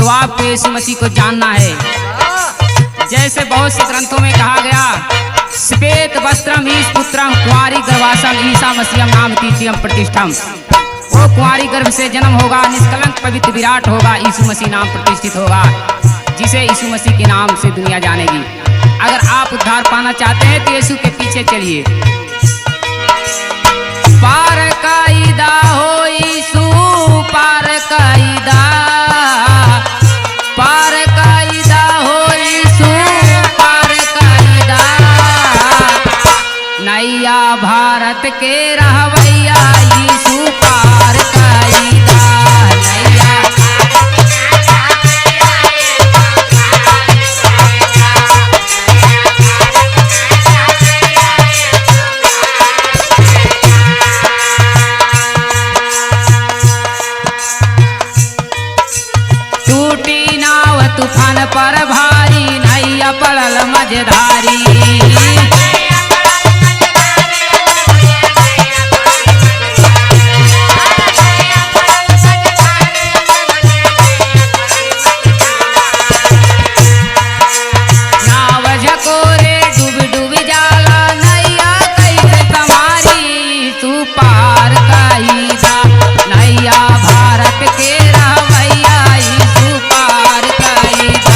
तो आपको यीशु मसीह को जानना है। जैसे बहुत से ग्रंथों में कहा गया, श्वेत वस्त्रम ईश पुत्रम कुंवारी गर्भासम ईसा मसीहम नाम तीर्थम प्रतिष्ठम। वो कुंवारी गर्भ से जन्म होगा, निष्कलंक पवित्र विराट होगा, यीशु मसीह नाम प्रतिष्ठित होगा, जिसे यीशु मसीह के नाम से दुनिया जानेगी। अगर आप उद्धार पाना चाहते हैं तो यीशु के पीछे चलिए। पार कायदा हो यीशु पार कायदा, पार कायदा हो यीशु पार कायदा, नैया भारत के रहवैया यीशु पार कायदा, नैया तूफान पर भारी, नैया पड़ल मझधारी, नाव झकोरे डूब डूब जाला, नैया कैसे संवारी, तू पार कायदा, नैया भारत के रहवैया यीशु पार कायदा।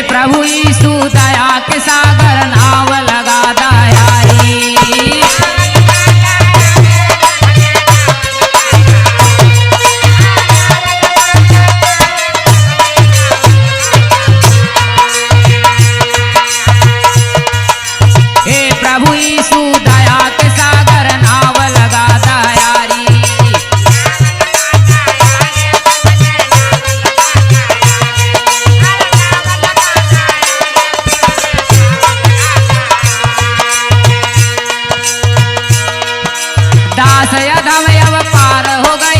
प्रभु यीशु दया के सागर, नाव लगा दयारी, हे प्रभु यीशु दया के सागर, नाव लगा दयारी, दास अधम अब पार हो गए,